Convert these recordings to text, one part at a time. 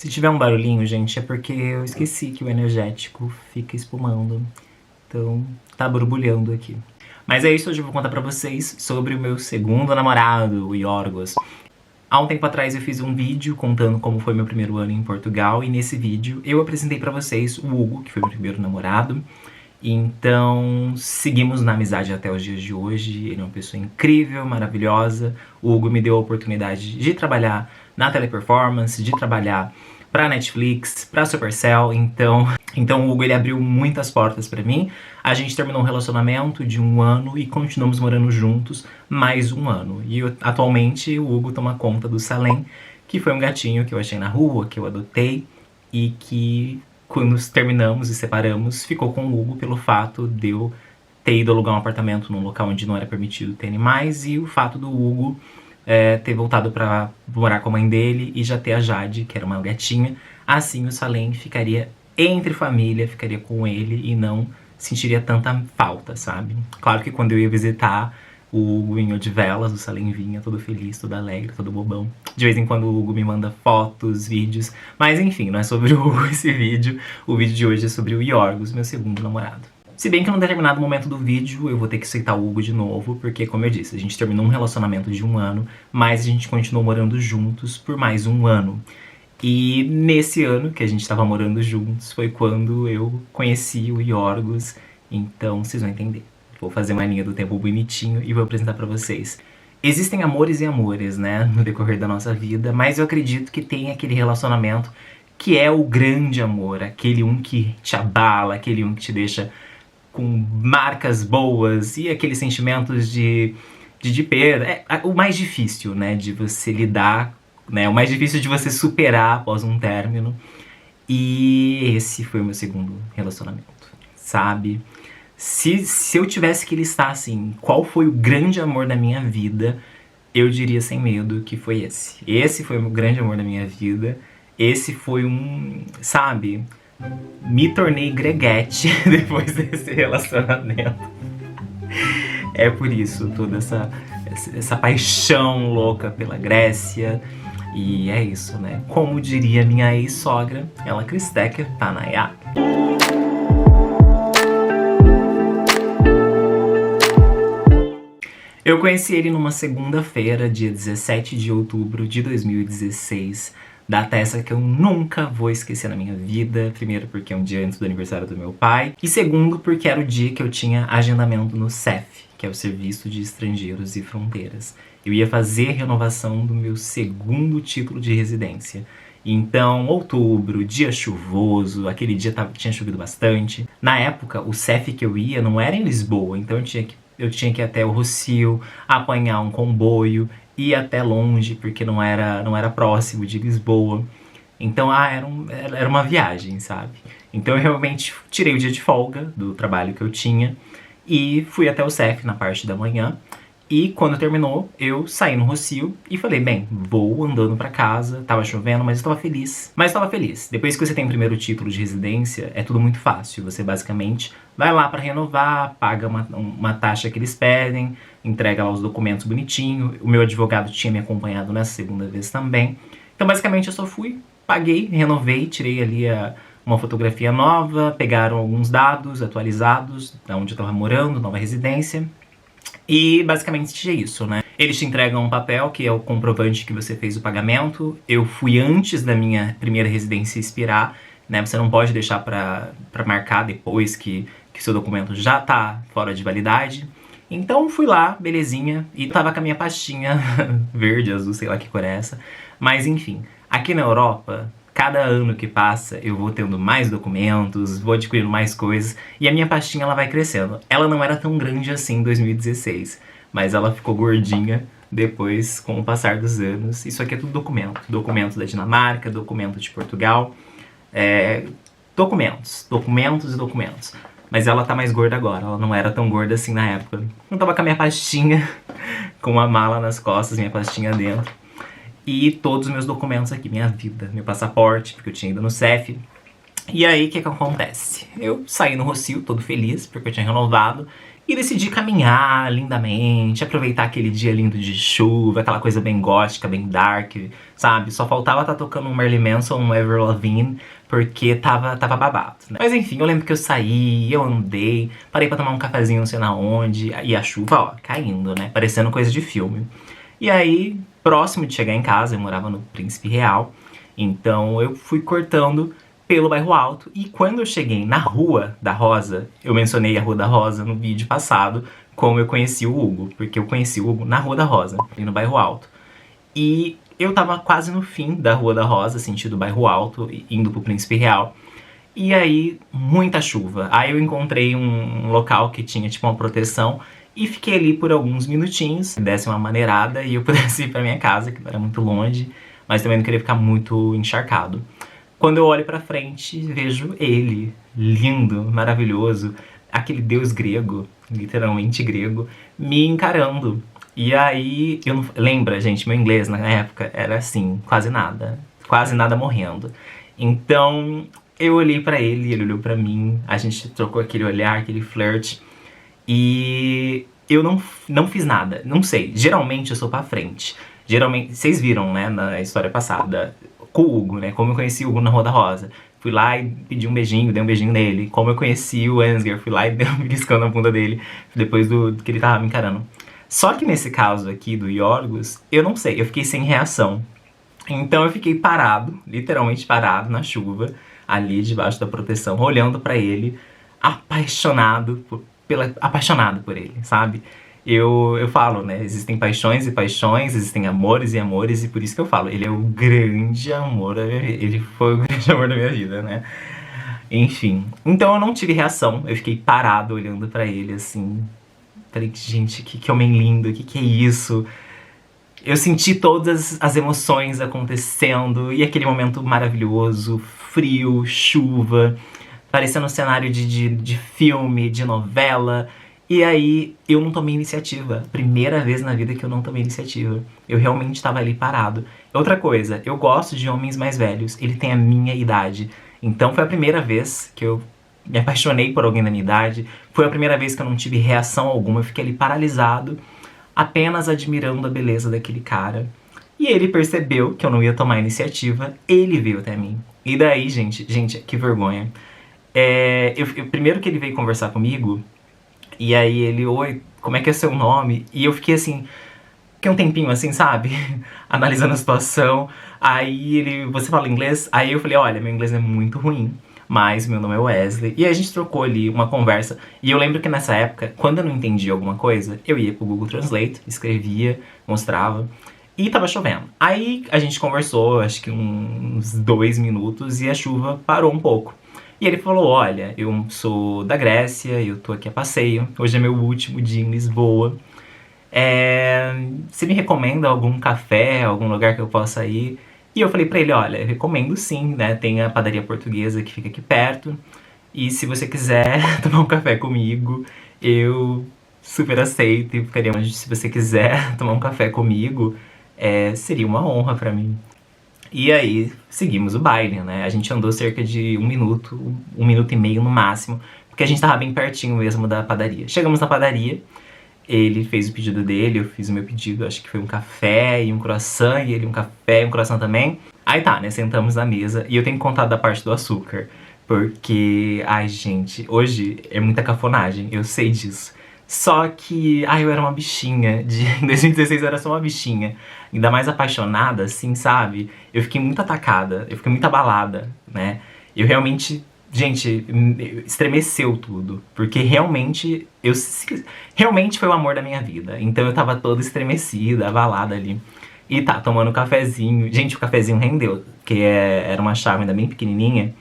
Se tiver um barulhinho, gente, é porque eu esqueci que o energético fica espumando. Então, tá borbulhando aqui. Mas é isso, hoje eu vou contar pra vocês sobre o meu segundo namorado, o Yorgos. Há um tempo atrás eu fiz um vídeo contando como foi meu primeiro ano em Portugal, e nesse vídeo eu apresentei pra vocês o Hugo, que foi meu primeiro namorado. Então, seguimos na amizade até os dias de hoje. Ele é uma pessoa incrível, maravilhosa. O Hugo me deu a oportunidade de trabalhar na Teleperformance, de trabalhar pra Netflix, pra Supercell. Então o Hugo, ele abriu muitas portas pra mim. A gente terminou um relacionamento de 1 ano e continuamos morando juntos mais 1 ano. E atualmente o Hugo toma conta do Salem, que foi um gatinho que eu achei na rua, que eu adotei e que, quando terminamos e separamos, ficou com o Hugo pelo fato de eu ter ido alugar um apartamento num local onde não era permitido ter animais, e o fato do Hugo ter voltado pra morar com a mãe dele e já ter a Jade, que era uma gatinha. Assim o Salem ficaria entre família, ficaria com ele e não sentiria tanta falta, sabe? Claro que quando eu ia visitar, o Hugo vinha de velas, o Salem vinha todo feliz, todo alegre, todo bobão. De vez em quando o Hugo me manda fotos, vídeos, mas enfim, não é sobre o Hugo esse vídeo. O vídeo de hoje é sobre o Yorgos, meu segundo namorado. Se bem que num determinado momento do vídeo eu vou ter que aceitar o Hugo de novo, porque, como eu disse, a gente terminou um relacionamento de 1 ano, mas a gente continuou morando juntos por mais 1 ano. E nesse ano que a gente tava morando juntos foi quando eu conheci o Yorgos, então vocês vão entender. Vou fazer uma linha do tempo bonitinho e vou apresentar pra vocês. Existem amores e amores, né, no decorrer da nossa vida, mas eu acredito que tem aquele relacionamento que é o grande amor, aquele um que te abala, aquele um que te deixa com marcas boas e aqueles sentimentos de perda. É o mais difícil, né, de você lidar, né, o mais difícil de você superar após um término. E esse foi o meu segundo relacionamento, sabe? Se eu tivesse que listar, assim, qual foi o grande amor da minha vida, eu diria sem medo que foi esse. Esse foi o grande amor da minha vida. Esse foi sabe? Me tornei greguete depois desse relacionamento. É por isso, toda essa paixão louca pela Grécia. E é isso, né? Como diria minha ex-sogra, ela Kristeker Tanaya. Eu conheci ele numa segunda-feira, dia 17 de outubro de 2016. Data essa que eu nunca vou esquecer na minha vida. Primeiro porque é um dia antes do aniversário do meu pai. E segundo porque era o dia que eu tinha agendamento no CEF, que é o Serviço de Estrangeiros e Fronteiras. Eu ia fazer renovação do meu segundo título de residência. Então, outubro, dia chuvoso, aquele dia tinha chovido bastante. Na época, o CEF que eu ia não era em Lisboa, então eu tinha que ir até o Rossio, apanhar um comboio, ir até longe, porque não era próximo de Lisboa. Então, era uma viagem, sabe? Então eu realmente tirei o dia de folga do trabalho que eu tinha e fui até o CEF na parte da manhã. E quando terminou, eu saí no Rossio e falei, bem, vou andando pra casa. Tava chovendo, mas eu tava feliz. Depois que você tem o primeiro título de residência, é tudo muito fácil. Você basicamente vai lá pra renovar, paga uma taxa que eles pedem, entrega lá os documentos bonitinho. O meu advogado tinha me acompanhado nessa segunda vez também. Então basicamente eu só fui, paguei, renovei, tirei ali uma fotografia nova, pegaram alguns dados atualizados, da onde eu tava morando, nova residência. E basicamente é isso, né? Eles te entregam um papel que é o comprovante que você fez o pagamento. Eu fui antes da minha primeira residência expirar, né? Você não pode deixar pra marcar depois que seu documento já tá fora de validade. Então fui lá, belezinha, e tava com a minha pastinha verde, azul, sei lá que cor é essa. Mas enfim, aqui na Europa, cada ano que passa, eu vou tendo mais documentos, vou adquirindo mais coisas, e a minha pastinha ela vai crescendo. Ela não era tão grande assim em 2016, mas ela ficou gordinha depois, com o passar dos anos. Isso aqui é tudo documento. Documento da Dinamarca, documento de Portugal, documentos e documentos. Mas ela tá mais gorda agora, ela não era tão gorda assim na época. Eu tava com a minha pastinha, com uma mala nas costas, minha pastinha dentro. E todos os meus documentos aqui, minha vida, meu passaporte, porque eu tinha ido no CEF. E aí, o que acontece? Eu saí no Rossio, todo feliz, porque eu tinha renovado. E decidi caminhar lindamente, aproveitar aquele dia lindo de chuva, aquela coisa bem gótica, bem dark, sabe? Só faltava estar tocando um Marilyn Manson, um Avril Lavigne, porque tava babado, né? Mas enfim, eu lembro que eu saí, eu andei, parei pra tomar um cafezinho não sei na onde, e a chuva, ó, caindo, né? Parecendo coisa de filme. E aí, próximo de chegar em casa, eu morava no Príncipe Real, então eu fui cortando pelo bairro Alto. E quando eu cheguei na Rua da Rosa, eu mencionei a Rua da Rosa no vídeo passado, como eu conheci o Hugo, porque eu conheci o Hugo na Rua da Rosa, ali no bairro Alto. E eu tava quase no fim da Rua da Rosa, sentido bairro Alto, indo pro Príncipe Real. E aí, muita chuva. Aí eu encontrei um local que tinha tipo uma proteção e fiquei ali por alguns minutinhos, desse uma maneirada e eu pudesse ir pra minha casa, que não era muito longe, mas também não queria ficar muito encharcado. Quando eu olho pra frente, vejo ele, lindo, maravilhoso, aquele deus grego, literalmente grego, me encarando. E aí, eu não... lembra, gente, meu inglês na época era assim, quase nada morrendo. Então, eu olhei pra ele, ele olhou pra mim, a gente trocou aquele olhar, aquele flirt, e eu não fiz nada, não sei, geralmente eu sou pra frente. Geralmente, vocês viram, né, na história passada, com o Hugo, né, como eu conheci o Hugo na Rua da Rosa. Fui lá e pedi um beijinho, dei um beijinho nele. Como eu conheci o Ansgar, fui lá e dei um beliscão na bunda dele, depois do que ele tava me encarando. Só que nesse caso aqui do Yorgos, eu não sei, eu fiquei sem reação. Então eu fiquei parado, literalmente parado na chuva, ali debaixo da proteção, olhando pra ele, apaixonado apaixonado por ele, sabe? Eu falo, né, existem paixões e paixões, existem amores e amores, e por isso que eu falo, ele é o grande amor da minha vida, ele foi o grande amor da minha vida, né? Enfim, então eu não tive reação, eu fiquei parado olhando pra ele, assim, falei, gente, que homem lindo, que é isso? Eu senti todas as emoções acontecendo, e aquele momento maravilhoso, frio, chuva, parecendo um cenário de filme, de novela. E aí eu não tomei iniciativa. Primeira vez na vida que eu não tomei iniciativa. Eu realmente estava ali parado. Outra coisa, eu gosto de homens mais velhos. Ele tem a minha idade. Então foi a primeira vez que eu me apaixonei por alguém da minha idade. Foi a primeira vez que eu não tive reação alguma. Eu fiquei ali paralisado, apenas admirando a beleza daquele cara. E ele percebeu que eu não ia tomar iniciativa. Ele veio até mim. E daí, gente, que vergonha. Primeiro que ele veio conversar comigo, e aí ele, oi, como é que é seu nome? E eu fiquei assim, fiquei um tempinho assim, sabe? Analisando a situação. Aí ele, você fala inglês? Aí eu falei, olha, meu inglês é muito ruim, mas meu nome é Wesley. E aí a gente trocou ali uma conversa. E eu lembro que nessa época, quando eu não entendia alguma coisa, eu ia pro Google Translate, escrevia, mostrava. E tava chovendo. Aí a gente conversou, acho que uns 2 minutos, e a chuva parou um pouco. E ele falou, olha, eu sou da Grécia, eu tô aqui a passeio, hoje é meu último dia em Lisboa. Você me recomenda algum café, algum lugar que eu possa ir? E eu falei pra ele, olha, eu recomendo sim, né, tem a padaria portuguesa que fica aqui perto. E se você quiser tomar um café comigo, eu super aceito e ficaria onde, se você quiser tomar um café comigo, seria uma honra pra mim. E aí, seguimos o baile, né? A gente andou cerca de 1 minuto, 1 minuto e meio no máximo, porque a gente tava bem pertinho mesmo da padaria. Chegamos na padaria, ele fez o pedido dele, eu fiz o meu pedido, acho que foi um café e um croissant, e ele um café e um croissant também. Aí tá, né? Sentamos na mesa, e eu tenho que contar da parte do açúcar, porque, ai gente, hoje é muita cafonagem, eu sei disso. Só que, eu era uma bichinha, em 2016 eu era só uma bichinha, ainda mais apaixonada, assim, sabe? Eu fiquei muito atacada, eu fiquei muito abalada, né? Eu realmente, gente, estremeceu tudo, porque realmente foi o amor da minha vida. Então eu tava toda estremecida, abalada ali. E tá, tomando um cafezinho. Gente, o cafezinho rendeu, porque era uma chave ainda bem pequenininha.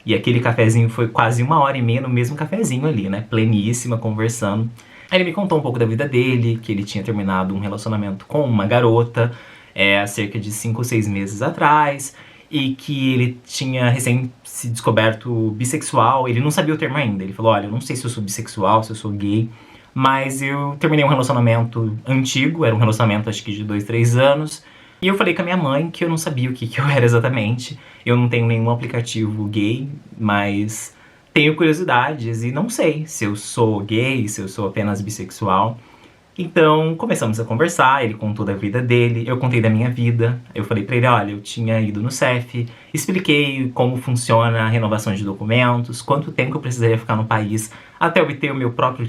E aquele cafezinho foi quase 1h30 no mesmo cafezinho ali, né? Pleníssima, conversando. Aí ele me contou um pouco da vida dele, que ele tinha terminado um relacionamento com uma garota há cerca de 5 ou 6 meses atrás, e que ele tinha recém se descoberto bissexual. Ele não sabia o termo ainda, ele falou, olha, eu não sei se eu sou bissexual, se eu sou gay, mas eu terminei um relacionamento antigo, era um relacionamento acho que de 2, 3 anos, e eu falei com a minha mãe que eu não sabia o que eu era exatamente. Eu não tenho nenhum aplicativo gay, mas tenho curiosidades e não sei se eu sou gay, se eu sou apenas bissexual. Então começamos a conversar, ele contou da vida dele, eu contei da minha vida. Eu falei pra ele, olha, eu tinha ido no CEF, expliquei como funciona a renovação de documentos, quanto tempo eu precisaria ficar no país até obter o meu próprio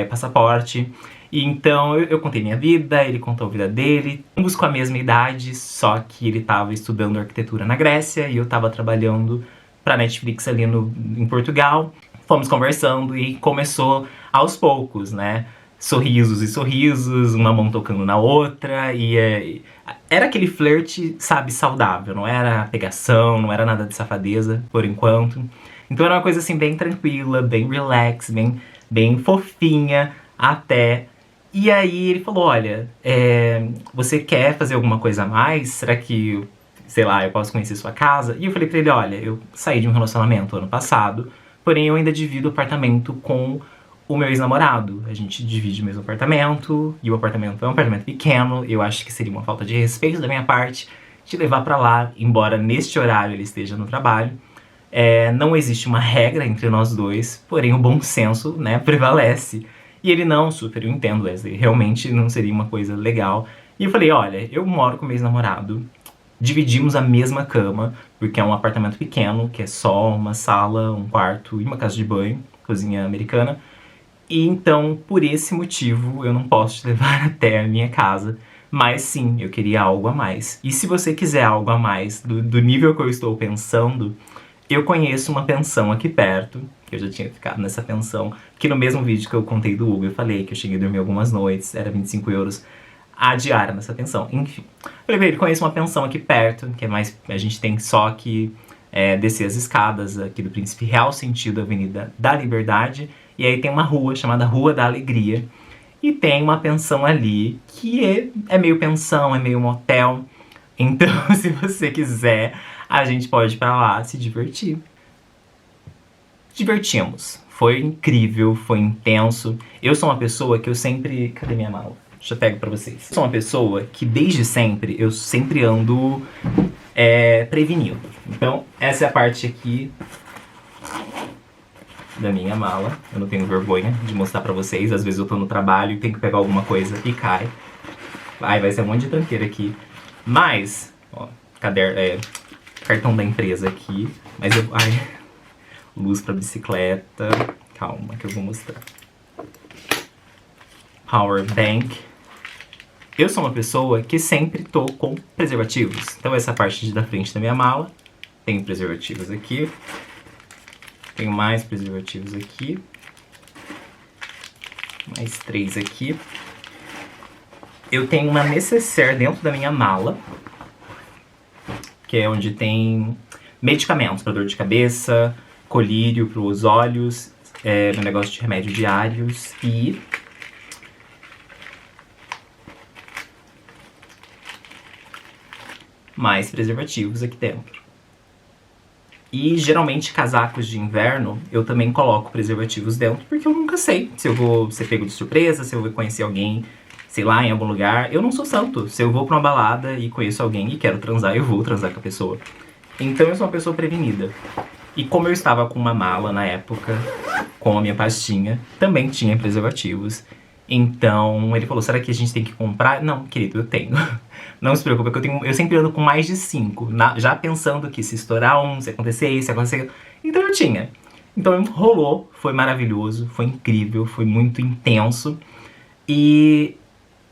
passaporte. E então eu contei minha vida, ele contou a vida dele, ambos com a mesma idade, só que ele estava estudando arquitetura na Grécia e eu estava trabalhando pra Netflix ali em Portugal. Fomos conversando e começou aos poucos, né? Sorrisos e sorrisos, uma mão tocando na outra, e era aquele flerte, sabe, saudável, não era pegação, não era nada de safadeza, por enquanto. Então era uma coisa assim, bem tranquila, bem relax, bem fofinha, até. E aí ele falou, olha, você quer fazer alguma coisa a mais? Será que, sei lá, eu posso conhecer sua casa? E eu falei pra ele, olha, eu saí de um relacionamento ano passado, porém eu ainda divido apartamento com o meu ex-namorado. A gente divide o mesmo apartamento, e o apartamento é um apartamento pequeno. Eu acho que seria uma falta de respeito da minha parte te levar pra lá, embora neste horário ele esteja no trabalho. Não existe uma regra entre nós dois, porém o bom senso, né, prevalece. E ele, não, super, eu entendo, Wesley, realmente não seria uma coisa legal. E eu falei, olha, eu moro com meu ex-namorado, dividimos a mesma cama, porque é um apartamento pequeno, que é só uma sala, um quarto e uma casa de banho, cozinha americana. E então, por esse motivo, eu não posso te levar até a minha casa. Mas sim, eu queria algo a mais. E se você quiser algo a mais, do nível que eu estou pensando, eu conheço uma pensão aqui perto, que eu já tinha ficado nessa pensão, que no mesmo vídeo que eu contei do Hugo, eu falei que eu cheguei a dormir algumas noites, era 25 euros a diária nessa pensão. Enfim, eu falei, ele conhece uma pensão aqui perto, que é mais, a gente tem só que descer as escadas aqui do Príncipe Real, sentido Avenida da Liberdade, e aí tem uma rua chamada Rua da Alegria, e tem uma pensão ali, que é meio pensão, é meio motel. Então, se você quiser, a gente pode ir pra lá se divertir. Divertimos. Foi incrível, foi intenso. Eu sou uma pessoa que eu sempre... Cadê minha mala? Deixa eu pegar pra vocês. Eu sou uma pessoa que desde sempre, eu sempre ando prevenido. Então, essa é a parte aqui da minha mala. Eu não tenho vergonha de mostrar pra vocês. Às vezes eu tô no trabalho e tenho que pegar alguma coisa e cai. Vai ser um monte de tranqueira aqui. Mas, ó, cartão da empresa aqui. Mas luz pra bicicleta. Calma que eu vou mostrar. Power bank. Eu sou uma pessoa que sempre tô com preservativos. Então essa parte da frente da minha mala. Tem preservativos aqui. Tenho mais preservativos aqui. Mais 3 aqui. Eu tenho uma necessaire dentro da minha mala, que é onde tem medicamentos para dor de cabeça, colírio para os olhos, meu negócio de remédio diários e mais preservativos aqui dentro. E geralmente casacos de inverno eu também coloco preservativos dentro, porque eu nunca sei se eu vou ser pego de surpresa, se eu vou conhecer alguém, sei lá, em algum lugar. Eu não sou santo. Se eu vou pra uma balada e conheço alguém e quero transar, eu vou transar com a pessoa. Então eu sou uma pessoa prevenida. E como eu estava com uma mala na época, com a minha pastinha, também tinha preservativos. Então ele falou, será que a gente tem que comprar? Não, querido, eu tenho. Não se preocupe, porque eu sempre ando com mais de 5. Já pensando que se estourar um, se acontecer isso, se acontecer... Então eu tinha. Então rolou, foi maravilhoso, foi incrível, foi muito intenso. E...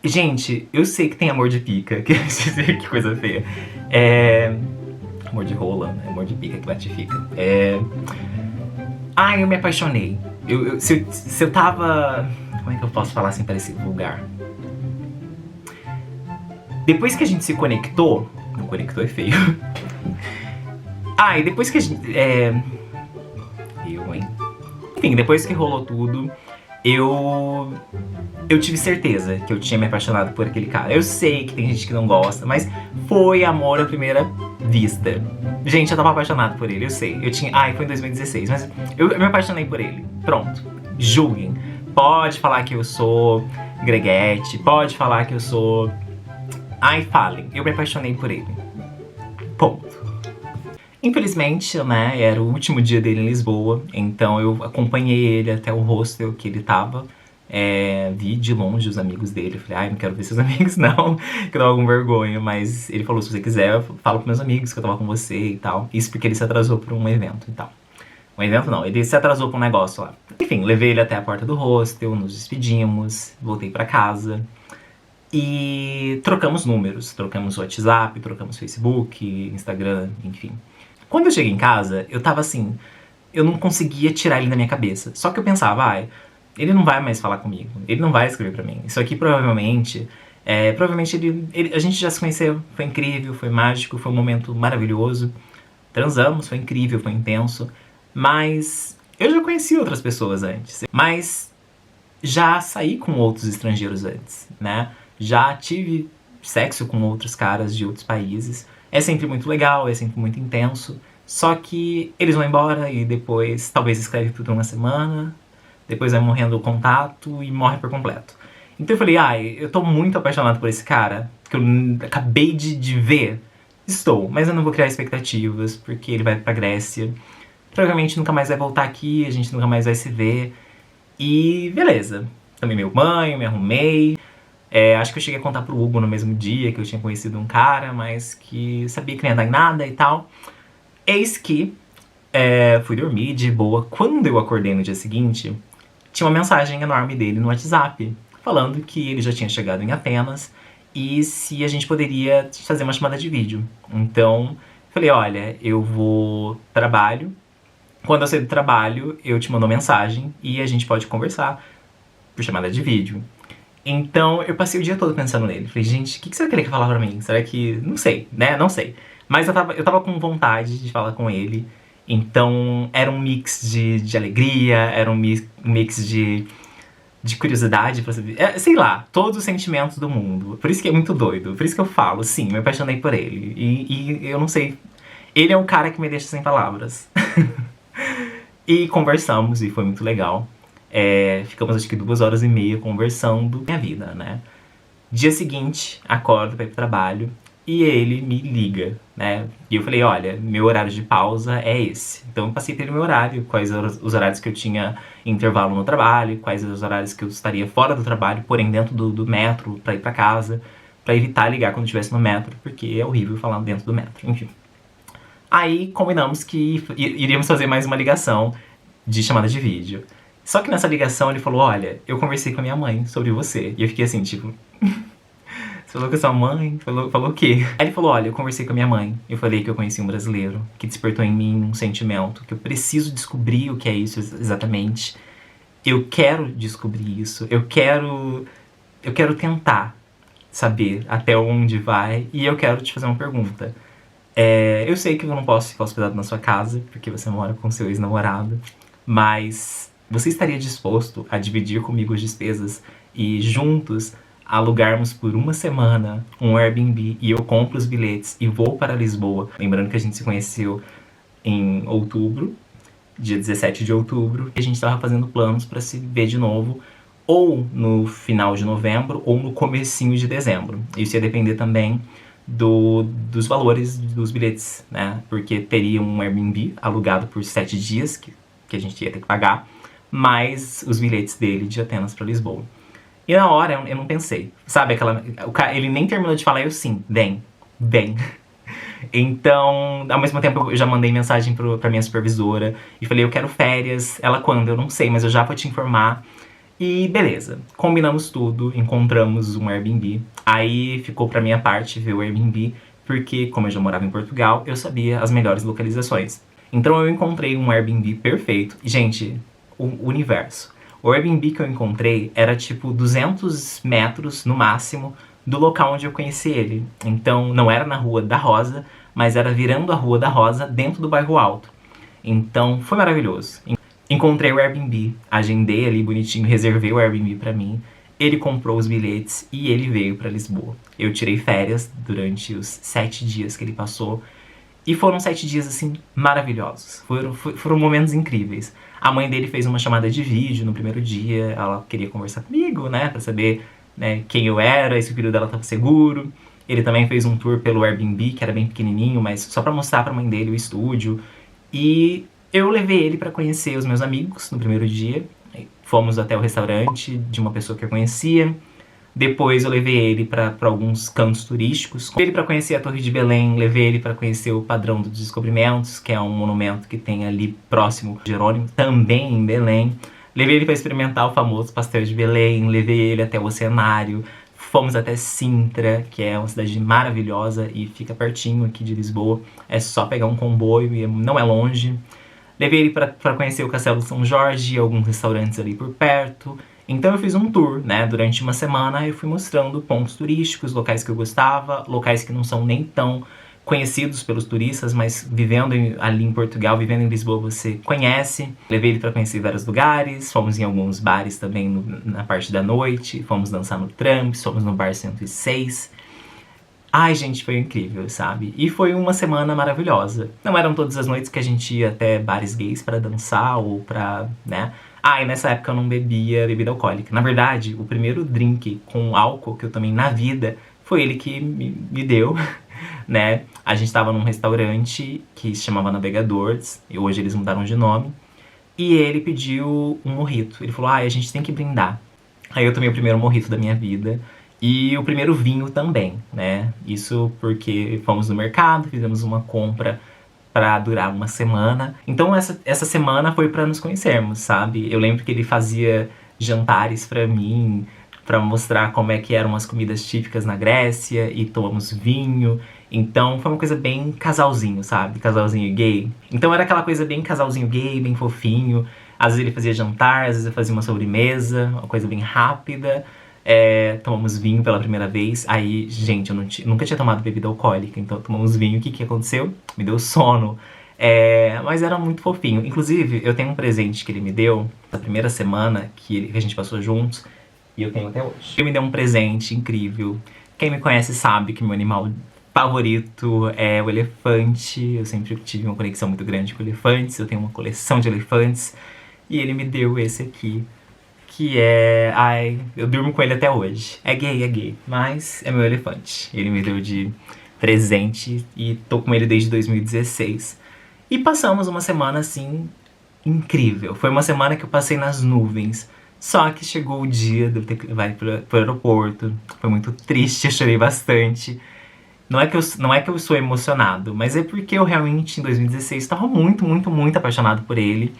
gente, eu sei que tem amor de pica, que coisa feia. Amor de rola, né? Amor de pica que latifica. Eu me apaixonei. Se eu tava... Como é que eu posso falar sem parecer vulgar? Depois que a gente se conectou... Não, conectou é feio. E depois que a gente... Enfim, depois que rolou tudo... Eu tive certeza que eu tinha me apaixonado por aquele cara. Eu sei que tem gente que não gosta, mas foi amor à primeira vista. Gente, eu tava apaixonado por ele, eu sei. Foi em 2016, mas eu me apaixonei por ele. Pronto, julguem. Pode falar que eu sou greguete, pode falar que eu sou... falem, eu me apaixonei por ele. Ponto. Infelizmente, né, era o último dia dele em Lisboa, então eu acompanhei ele até o hostel que ele tava. Vi de longe os amigos dele, falei, ai, não quero ver seus amigos não, que eu tava com vergonha, mas ele falou, se você quiser, eu falo pros meus amigos que eu tava com você e tal. Isso porque ele se atrasou pra um evento e tal. Um evento não, ele se atrasou pra um negócio lá. Enfim, levei ele até a porta do hostel, nos despedimos, voltei pra casa. E trocamos números, trocamos WhatsApp, trocamos Facebook, Instagram, enfim. Quando eu cheguei em casa, eu tava assim, eu não conseguia tirar ele da minha cabeça. Só que eu pensava, ele não vai mais falar comigo, ele não vai escrever pra mim. Isso aqui provavelmente, a gente já se conheceu, foi incrível, foi mágico, foi um momento maravilhoso. Transamos, foi incrível, foi intenso. Mas eu já conheci outras pessoas antes. Mas já saí com outros estrangeiros antes, né? Já tive sexo com outros caras de outros países. É sempre muito legal, é sempre muito intenso. Só que eles vão embora e depois talvez escreve por uma semana, depois vai morrendo o contato e morre por completo. Então eu falei, eu tô muito apaixonado por esse cara, que eu acabei de ver. Estou, mas eu não vou criar expectativas, porque ele vai pra Grécia. Provavelmente nunca mais vai voltar aqui, a gente nunca mais vai se ver. E beleza. Tomei meu banho, me arrumei. Acho que eu cheguei a contar pro Hugo no mesmo dia que eu tinha conhecido um cara, mas que sabia que não ia dar em nada e tal. Eis que fui dormir de boa. Quando eu acordei no dia seguinte, tinha uma mensagem enorme dele no WhatsApp, falando que ele já tinha chegado em Atenas e se a gente poderia fazer uma chamada de vídeo. Então, falei, olha, eu vou trabalho. Quando eu sair do trabalho, eu te mando mensagem e a gente pode conversar por chamada de vídeo. Então, eu passei o dia todo pensando nele. Falei, gente, o que será que ele quer falar pra mim? Será que... Não sei, né? Não sei. Mas eu tava com vontade de falar com ele. Então, era um mix de alegria, era um mix de curiosidade pra saber. Sei lá, todos os sentimentos do mundo. Por isso que é muito doido. Por isso que eu falo, sim, me apaixonei por ele. E eu não sei... Ele é um cara que me deixa sem palavras. E conversamos, e foi muito legal. Ficamos acho que 2 horas e meia conversando minha vida, né? Dia seguinte, acordo pra ir pro trabalho e ele me liga, né? E eu falei, olha, meu horário de pausa é esse. Então eu passei pelo meu horário, quais eram os horários que eu tinha intervalo no trabalho, quais eram os horários que eu estaria fora do trabalho, porém dentro do metro pra ir pra casa, pra evitar ligar quando estivesse no metro, porque é horrível falar dentro do metro, enfim. Aí combinamos que iríamos fazer mais uma ligação de chamada de vídeo. Só que nessa ligação ele falou, olha, eu conversei com a minha mãe sobre você. E eu fiquei assim, tipo... Você falou com a sua mãe? Falou o quê? Aí ele falou, olha, eu conversei com a minha mãe. Eu falei que eu conheci um brasileiro, que despertou em mim um sentimento, que eu preciso descobrir o que é isso exatamente. Eu quero descobrir isso. Eu quero tentar saber até onde vai. E eu quero te fazer uma pergunta. Eu sei que eu não posso ficar hospedado na sua casa, porque você mora com seu ex-namorado, mas você estaria disposto a dividir comigo as despesas e juntos alugarmos por uma semana um Airbnb e eu compro os bilhetes e vou para Lisboa? Lembrando que a gente se conheceu em outubro, dia 17 de outubro, e a gente estava fazendo planos para se ver de novo ou no final de novembro ou no comecinho de dezembro. Isso ia depender também dos valores dos bilhetes, né? Porque teria um Airbnb alugado por 7 dias, que a gente ia ter que pagar, mais os bilhetes dele de Atenas para Lisboa. E na hora eu não pensei, sabe? Ele nem terminou de falar, eu sim, vem. Então, ao mesmo tempo eu já mandei mensagem pra minha supervisora e falei, eu quero férias. Ela quando? Eu não sei, mas eu já vou te informar. E beleza, combinamos tudo, encontramos um Airbnb. Aí ficou pra minha parte ver o Airbnb, porque como eu já morava em Portugal, eu sabia as melhores localizações. Então eu encontrei um Airbnb perfeito. E, gente, o universo. O Airbnb que eu encontrei era tipo 200 metros no máximo do local onde eu conheci ele. Então não era na Rua da Rosa, mas era virando a Rua da Rosa dentro do bairro Alto. Então foi maravilhoso. Encontrei o Airbnb, agendei ali bonitinho, reservei o Airbnb pra mim. Ele comprou os bilhetes e ele veio pra Lisboa. Eu tirei férias durante os 7 dias que ele passou. E foram 7 dias, assim, maravilhosos. Foram momentos incríveis. A mãe dele fez uma chamada de vídeo no primeiro dia. Ela queria conversar comigo, né? Pra saber, né, quem eu era e se o filho dela tava seguro. Ele também fez um tour pelo Airbnb, que era bem pequenininho, mas só pra mostrar pra mãe dele o estúdio. E eu levei ele pra conhecer os meus amigos no primeiro dia. Fomos até o restaurante de uma pessoa que eu conhecia. Depois eu levei ele pra alguns cantos turísticos. Levei ele pra conhecer a Torre de Belém, levei ele pra conhecer o Padrão dos Descobrimentos, que é um monumento que tem ali próximo de Jerônimo, também em Belém. Levei ele pra experimentar o famoso pastel de Belém, levei ele até o Oceanário. Fomos até Sintra, que é uma cidade maravilhosa e fica pertinho aqui de Lisboa. É só pegar um comboio e não é longe. Levei ele pra conhecer o Castelo de São Jorge e alguns restaurantes ali por perto. Então eu fiz um tour, né? Durante uma semana eu fui mostrando pontos turísticos, locais que eu gostava, locais que não são nem tão conhecidos pelos turistas, mas vivendo ali em Portugal, vivendo em Lisboa, você conhece. Levei ele pra conhecer vários lugares, fomos em alguns bares também na parte da noite, fomos dançar no Trumps, fomos no Bar 106. Ai, gente, foi incrível, sabe? E foi uma semana maravilhosa. Não eram todas as noites que a gente ia até bares gays pra dançar ou pra, né? Ah, e nessa época eu não bebia bebida alcoólica. Na verdade, o primeiro drink com álcool que eu tomei na vida foi ele que me deu, né? A gente tava num restaurante que se chamava Navegadores, e hoje eles mudaram de nome. E ele pediu um mojito. Ele falou, a gente tem que brindar. Aí eu tomei o primeiro mojito da minha vida. E o primeiro vinho também, né? Isso porque fomos no mercado, fizemos uma compra pra durar uma semana. Então essa semana foi pra nos conhecermos, sabe? Eu lembro que ele fazia jantares pra mim, pra mostrar como é que eram as comidas típicas na Grécia, e tomamos vinho. Então foi uma coisa bem casalzinho, sabe? Casalzinho gay. Então era aquela coisa bem casalzinho gay, bem fofinho. Às vezes ele fazia jantar, às vezes eu fazia uma sobremesa, uma coisa bem rápida. Tomamos vinho pela primeira vez. Aí, gente, eu nunca tinha tomado bebida alcoólica, então tomamos vinho. O que aconteceu? Me deu sono. Mas era muito fofinho. Inclusive, eu tenho um presente que ele me deu na primeira semana que a gente passou juntos, e eu tenho até hoje. Ele me deu um presente incrível. Quem me conhece sabe que meu animal favorito é o elefante. Eu sempre tive uma conexão muito grande com elefantes. Eu tenho uma coleção de elefantes. E ele me deu esse aqui, que é... Ai, eu durmo com ele até hoje. É gay, mas é meu elefante. Ele me deu de presente e tô com ele desde 2016. E passamos uma semana, assim, incrível. Foi uma semana que eu passei nas nuvens. Só que chegou o dia de eu ter que levar ele pro aeroporto. Foi muito triste, eu chorei bastante. Não é que eu sou emocionado, mas é porque eu realmente, em 2016, estava muito, muito, muito apaixonado por ele.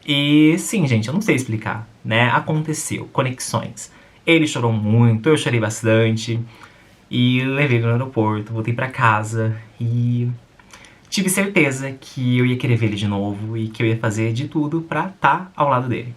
E sim, gente, eu não sei explicar, né? Aconteceu, conexões. Ele chorou muito, eu chorei bastante. E levei ele no aeroporto, voltei pra casa e tive certeza que eu ia querer ver ele de novo e que eu ia fazer de tudo pra estar ao lado dele.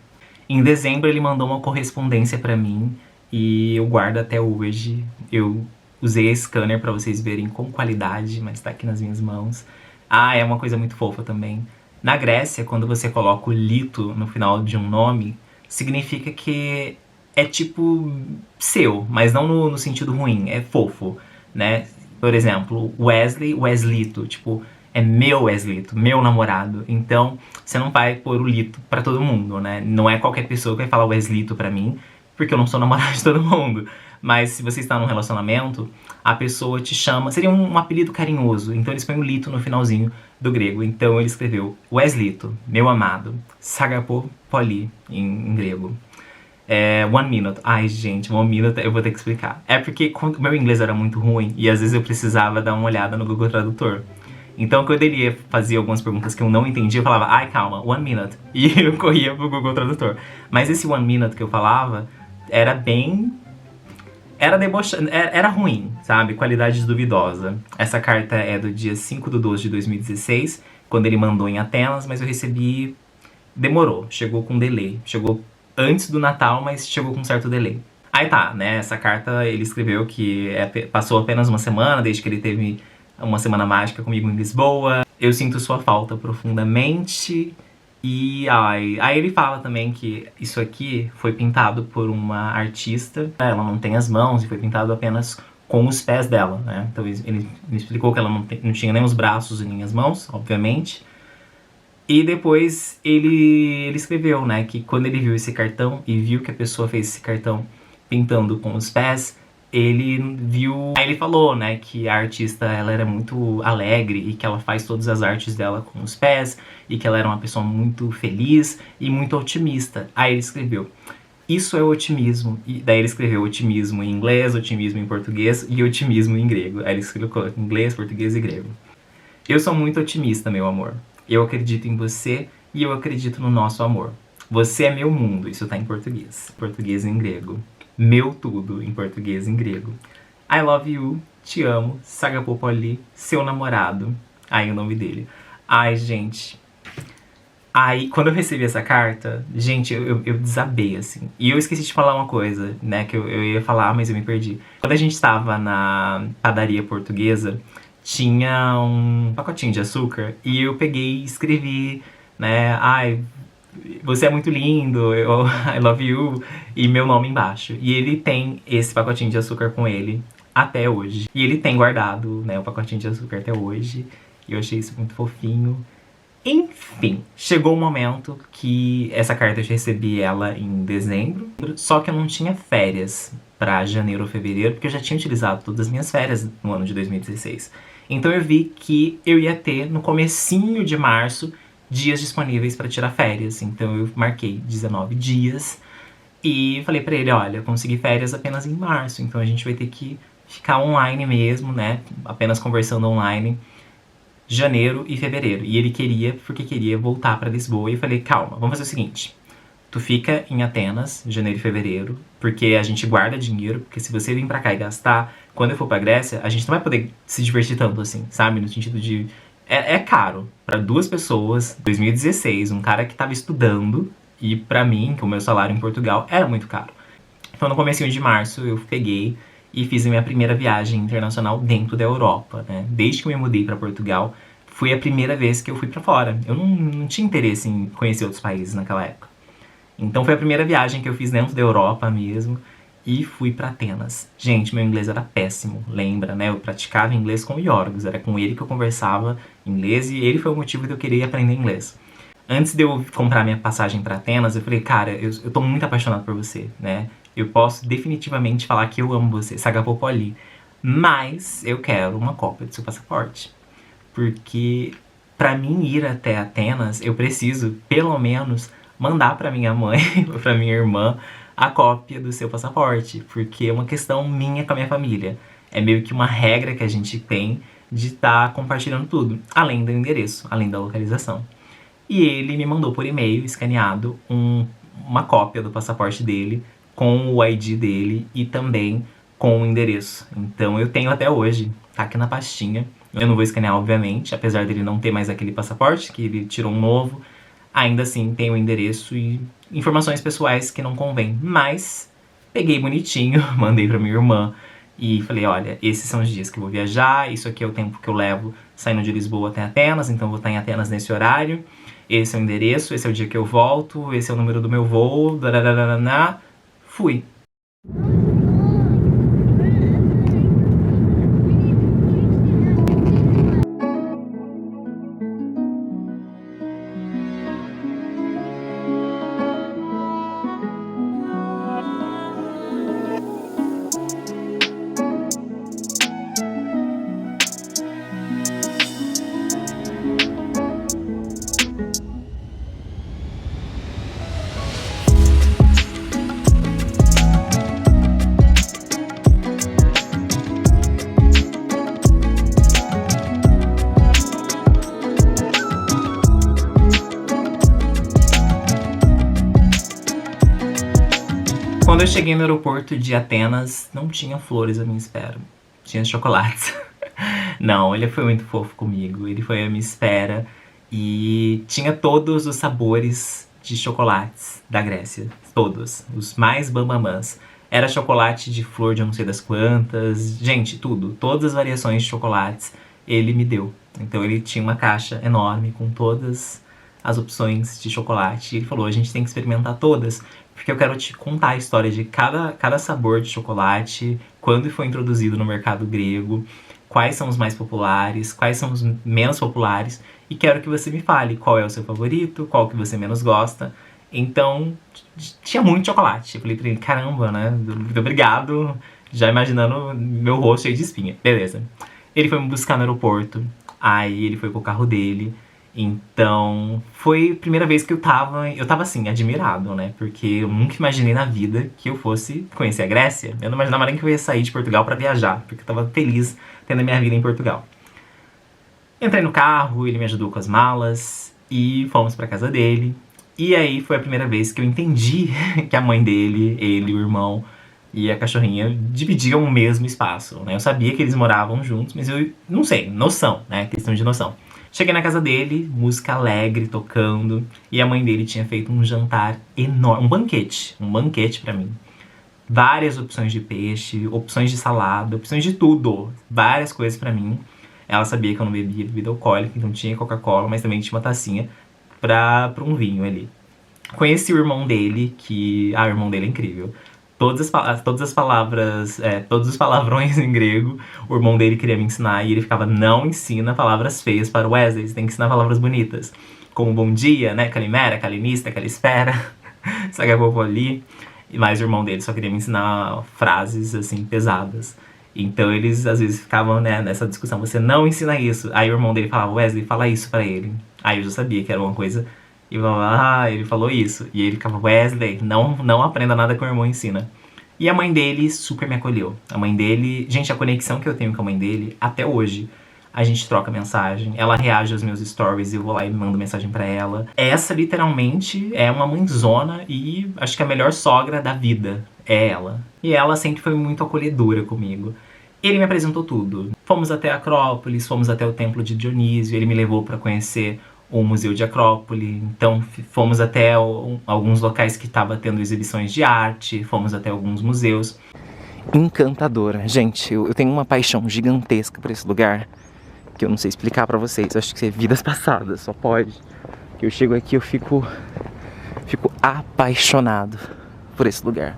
Em dezembro ele mandou uma correspondência pra mim e eu guardo até hoje. Eu usei a scanner pra vocês verem com qualidade, mas tá aqui nas minhas mãos. É uma coisa muito fofa também. Na Grécia, quando você coloca o lito no final de um nome, significa que é tipo seu, mas não no sentido ruim, é fofo, né? Por exemplo, Wesley, Weslito, tipo, é meu Weslito, meu namorado. Então, você não vai pôr o lito pra todo mundo, né? Não é qualquer pessoa que vai falar Weslito pra mim, porque eu não sou namorado de todo mundo. Mas se você está num relacionamento, a pessoa te chama... Seria um apelido carinhoso, então eles põem o lito no finalzinho do grego. Então ele escreveu Weslito, meu amado, Sagapo Poli, em grego. One minute. Ai, gente, one minute eu vou ter que explicar. É porque o meu inglês era muito ruim e às vezes eu precisava dar uma olhada no Google Tradutor. Então quando ele ia fazer algumas perguntas que eu não entendia, eu falava, calma, one minute. E eu corria pro Google Tradutor. Mas esse one minute que eu falava era bem... Era ruim, sabe? Qualidade duvidosa. Essa carta é do dia 5/12/2016, quando ele mandou em Atenas, mas eu recebi... Demorou, chegou com delay. Chegou antes do Natal, mas chegou com um certo delay. Aí tá, né? Essa carta ele escreveu que passou apenas uma semana, desde que ele teve uma semana mágica comigo em Lisboa. Eu sinto sua falta profundamente. E aí ele fala também que isso aqui foi pintado por uma artista. Ela não tem as mãos e foi pintado apenas com os pés dela, né? Então ele me explicou que ela não tinha nem os braços e nem as mãos, obviamente. E depois ele escreveu, né, que quando ele viu esse cartão e viu que a pessoa fez esse cartão pintando com os pés, ele viu... Aí ele falou, né, que a artista, ela era muito alegre e que ela faz todas as artes dela com os pés e que ela era uma pessoa muito feliz e muito otimista. Aí ele escreveu: isso é otimismo. E daí ele escreveu otimismo em inglês, otimismo em português e otimismo em grego. Aí ele escreveu inglês, português e grego. Eu sou muito otimista, meu amor. Eu acredito em você e eu acredito no nosso amor. Você é meu mundo, isso tá em português. Português e em grego. Meu tudo, em português e em grego. I love you, te amo, Sagapopoli, seu namorado. Aí o nome dele. Ai, gente. Aí, quando eu recebi essa carta, gente, eu desabei, assim. E eu esqueci de falar uma coisa, né, que eu ia falar, mas eu me perdi. Quando a gente tava na padaria portuguesa, tinha um pacotinho de açúcar e eu peguei e escrevi, né, ai, você é muito lindo, I love you, e meu nome embaixo. E ele tem esse pacotinho de açúcar com ele até hoje. E ele tem guardado, né, o pacotinho de açúcar até hoje. E eu achei isso muito fofinho. Enfim, chegou o momento que essa carta eu recebi ela em dezembro, só que eu não tinha férias pra janeiro ou fevereiro, porque eu já tinha utilizado todas as minhas férias no ano de 2016. Então eu vi que eu ia ter, no comecinho de março, dias disponíveis pra tirar férias. Então eu marquei 19 dias e falei pra ele, olha, eu consegui férias apenas em março, então a gente vai ter que ficar online mesmo, né, apenas conversando online, janeiro e fevereiro. E ele queria, porque queria voltar pra Lisboa. E eu falei, calma, vamos fazer o seguinte. Tu fica em Atenas, janeiro e fevereiro, porque a gente guarda dinheiro, porque se você vir pra cá e gastar, quando eu for pra Grécia, a gente não vai poder se divertir tanto assim, sabe? No sentido de... É caro. Pra duas pessoas, 2016, um cara que tava estudando, e pra mim, que o meu salário em Portugal era muito caro. Então no comecinho de março eu peguei e fiz a minha primeira viagem internacional dentro da Europa, né? Desde que eu me mudei para Portugal, foi a primeira vez que eu fui para fora. Eu não tinha interesse em conhecer outros países naquela época. Então foi a primeira viagem que eu fiz dentro da Europa mesmo e fui para Atenas. Gente, meu inglês era péssimo, lembra, né? Eu praticava inglês com o Yorgos, era com ele que eu conversava inglês e ele foi o motivo de eu querer aprender inglês. Antes de eu comprar minha passagem para Atenas, eu falei, cara, eu tô muito apaixonado por você, né? Eu posso definitivamente falar que eu amo você, Sagapopoli. Mas eu quero uma cópia do seu passaporte. Porque pra mim ir até Atenas, eu preciso, pelo menos, mandar pra minha mãe ou pra minha irmã a cópia do seu passaporte. Porque é uma questão minha com a minha família. É meio que uma regra que a gente tem de estar compartilhando tudo. Além do endereço, além da localização. E ele me mandou por e-mail, escaneado, uma cópia do passaporte dele, com o ID dele e também com o endereço. Então eu tenho até hoje, tá aqui na pastinha. Eu não vou escanear, obviamente, apesar dele não ter mais aquele passaporte, que ele tirou um novo. Ainda assim tem o endereço e informações pessoais que não convém. Mas peguei bonitinho, mandei pra minha irmã e falei, olha, esses são os dias que eu vou viajar, isso aqui é o tempo que eu levo saindo de Lisboa até Atenas, então eu vou estar em Atenas nesse horário. Esse é o endereço, esse é o dia que eu volto, esse é o número do meu voo, dadadadadá. Fui. Quando eu cheguei no aeroporto de Atenas, não tinha flores à minha espera. Tinha chocolates. Não, ele foi muito fofo comigo. Ele foi à minha espera e tinha todos os sabores de chocolates da Grécia. Todos. Os mais bambamãs. Era chocolate de flor de eu não sei das quantas. Gente, tudo. Todas as variações de chocolates ele me deu. Então ele tinha uma caixa enorme com todas as opções de chocolate. E ele falou, a gente tem que experimentar todas, porque eu quero te contar a história de cada sabor de chocolate, quando foi introduzido no mercado grego, quais são os mais populares, quais são os menos populares, e quero que você me fale qual é o seu favorito, qual que você menos gosta. Então, tinha muito chocolate. Eu falei pra ele, caramba, né? Muito obrigado. Já imaginando meu rosto cheio de espinha. Beleza. Ele foi me buscar no aeroporto. Aí ele foi com o carro dele. Então, foi a primeira vez que eu tava assim, admirado, né? Porque eu nunca imaginei na vida que eu fosse conhecer a Grécia. Eu não imaginava nem que eu ia sair de Portugal pra viajar, porque eu tava feliz tendo a minha vida em Portugal. Entrei no carro, ele me ajudou com as malas e fomos pra casa dele. E aí foi a primeira vez que eu entendi que a mãe dele, ele, o irmão e a cachorrinha dividiam o mesmo espaço, né? Eu sabia que eles moravam juntos, mas eu não sei, noção, né? Questão de noção. Cheguei na casa dele, música alegre tocando, e a mãe dele tinha feito um jantar enorme, um banquete pra mim. Várias opções de peixe, opções de salada, opções de tudo, várias coisas pra mim. Ela sabia que eu não bebia bebida alcoólica, então tinha Coca-Cola, mas também tinha uma tacinha pra um vinho ali. Conheci o irmão dele, que... Ah, o irmão dele é incrível. Todas as palavras, todos os palavrões em grego, o irmão dele queria me ensinar e ele ficava, não ensina palavras feias para o Wesley, você tem que ensinar palavras bonitas. Como bom dia, né, calimera, calimista, calispera, sagapopoli. Mas o irmão dele só queria me ensinar frases, assim, pesadas. Então eles, às vezes, ficavam, né, nessa discussão, você não ensina isso. Aí o irmão dele falava, Wesley, fala isso pra ele. Aí eu já sabia que era uma coisa... E eu falava, ah, ele falou isso. E ele ficava, Wesley, não aprenda nada que o irmão ensina. E a mãe dele super me acolheu. A mãe dele... Gente, a conexão que eu tenho com a mãe dele, até hoje, a gente troca mensagem, ela reage aos meus stories e eu vou lá e mando mensagem pra ela. Essa, literalmente, é uma mãezona e acho que a melhor sogra da vida é ela. E ela sempre foi muito acolhedora comigo. Ele me apresentou tudo. Fomos até a Acrópolis, fomos até o Templo de Dionísio, ele me levou pra conhecer o Museu de Acrópole, então fomos até alguns locais que estavam tendo exibições de arte, fomos até alguns museus. Encantadora. Gente, eu tenho uma paixão gigantesca por esse lugar, que eu não sei explicar pra vocês, acho que é vidas passadas, só pode. Que eu chego aqui, eu fico apaixonado por esse lugar.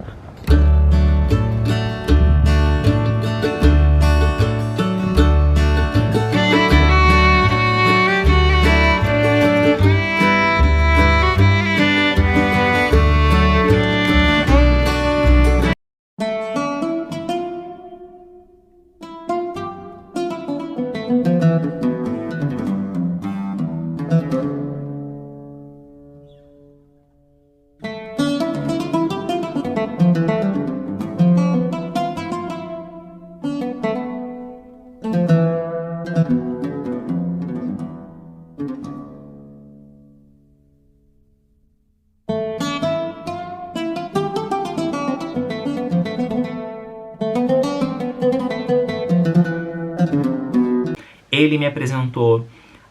Ele me apresentou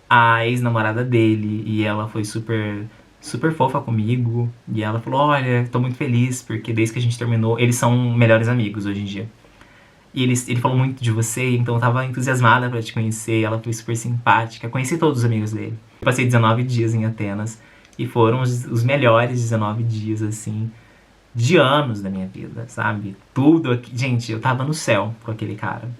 a ex-namorada dele e ela foi super fofa comigo. E ela falou, olha, tô muito feliz porque desde que a gente terminou, eles são melhores amigos hoje em dia. E ele falou muito de você, então eu tava entusiasmada pra te conhecer, ela foi super simpática. Conheci todos os amigos dele. Eu passei 19 dias em Atenas e foram os melhores 19 dias, assim, de anos da minha vida, sabe? Tudo aqui... Gente, eu tava no céu com aquele cara.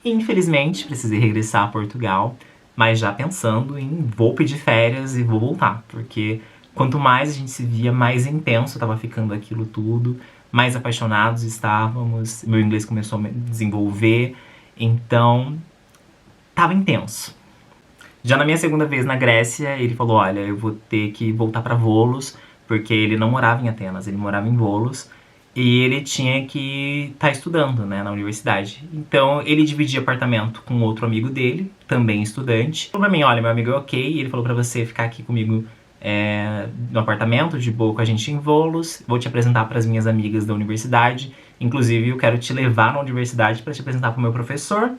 E, infelizmente, precisei regressar a Portugal, mas já pensando em vou pedir férias e vou voltar, porque quanto mais a gente se via, mais intenso tava ficando aquilo tudo, mais apaixonados estávamos, meu inglês começou a me desenvolver, então tava intenso. Já na minha segunda vez na Grécia, ele falou, olha, eu vou ter que voltar pra Volos, porque ele não morava em Atenas, ele morava em Volos, e ele tinha que estar estudando, né, na universidade. Então, ele dividia apartamento com outro amigo dele, também estudante. Falou pra mim, olha, meu amigo é ok, e ele falou pra você ficar aqui comigo no apartamento, de boa com a gente em Volos. Vou te apresentar pras minhas amigas da universidade. Inclusive, eu quero te levar na universidade pra te apresentar pro meu professor.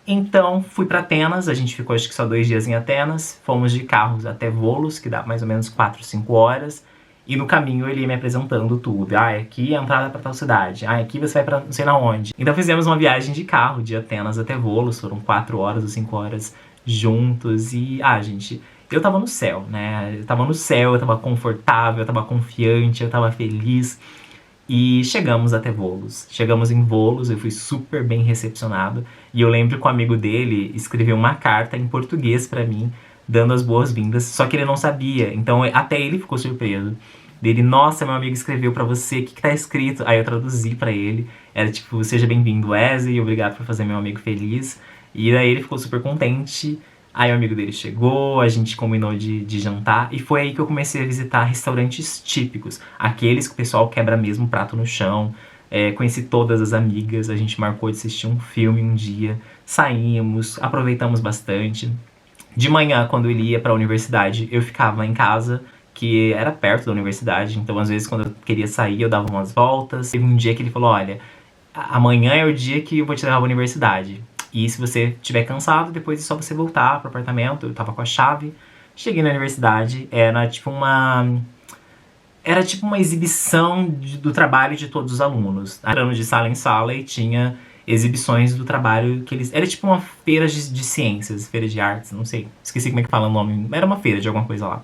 Então, fui pra Atenas, a gente ficou acho que só 2 dias em Atenas. Fomos de carros até Volos, que dá mais ou menos 4, 5 horas. E no caminho ele ia me apresentando tudo. Ah, aqui é a entrada pra tal cidade. Ah, aqui você vai pra não sei na onde. Então fizemos uma viagem de carro de Atenas até Volos. Foram 4 horas ou 5 horas juntos. E, gente, eu tava no céu, né? Eu tava no céu, eu tava confortável, eu tava confiante, eu tava feliz. E chegamos até Volos. Chegamos em Volos, eu fui super bem recepcionado. E eu lembro que o amigo dele escreveu uma carta em português pra mim, dando as boas-vindas, só que ele não sabia, então até ele ficou surpreso Dele, nossa, meu amigo escreveu pra você, o que tá escrito? Aí eu traduzi pra ele, era tipo, seja bem-vindo, Wesley, obrigado por fazer meu amigo feliz. E daí ele ficou super contente. Aí o amigo dele chegou, a gente combinou de jantar, e foi aí que eu comecei a visitar restaurantes típicos, aqueles que o pessoal quebra mesmo o prato no chão. Conheci todas as amigas, a gente marcou de assistir um filme um dia, saímos, aproveitamos bastante. De manhã, quando ele ia pra universidade, eu ficava em casa, que era perto da universidade, então às vezes quando eu queria sair eu dava umas voltas. Teve um dia que ele falou, olha, amanhã é o dia que eu vou te levar pra universidade. E se você estiver cansado, depois é só você voltar pro apartamento. Eu tava com a chave, cheguei na universidade, era tipo uma exibição do trabalho de todos os alunos. Entrando de sala em sala e tinha exibições do trabalho que eles... Era tipo uma feira de ciências, feira de artes, não sei. Esqueci como é que fala o nome. Era uma feira de alguma coisa lá.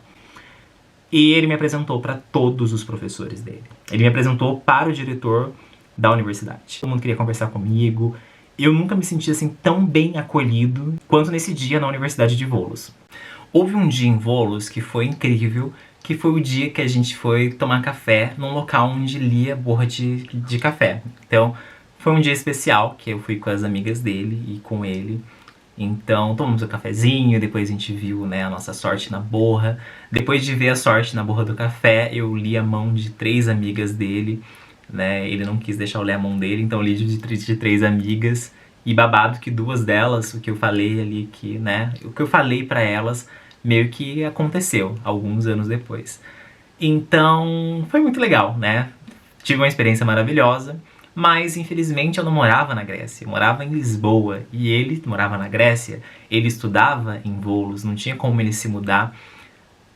E ele me apresentou para todos os professores dele. Ele me apresentou para o diretor da universidade. Todo mundo queria conversar comigo. Eu nunca me senti assim tão bem acolhido quanto nesse dia na Universidade de Volos. Houve um dia em Volos que foi incrível, que foi o dia que a gente foi tomar café num local onde lia borra de café. Então, foi um dia especial, que eu fui com as amigas dele e com ele. Então, tomamos um cafezinho, depois a gente viu, né, a nossa sorte na borra. Depois de ver a sorte na borra do café, eu li a mão de 3 amigas dele, né, ele não quis deixar eu ler a mão dele, então eu li de 3 amigas. E babado que 2 delas, o que eu falei ali, o que eu falei pra elas, meio que aconteceu, alguns anos depois. Então, foi muito legal, né? Tive uma experiência maravilhosa, mas infelizmente eu não morava na Grécia, eu morava em Lisboa, e ele morava na Grécia, ele estudava em Volos, não tinha como ele se mudar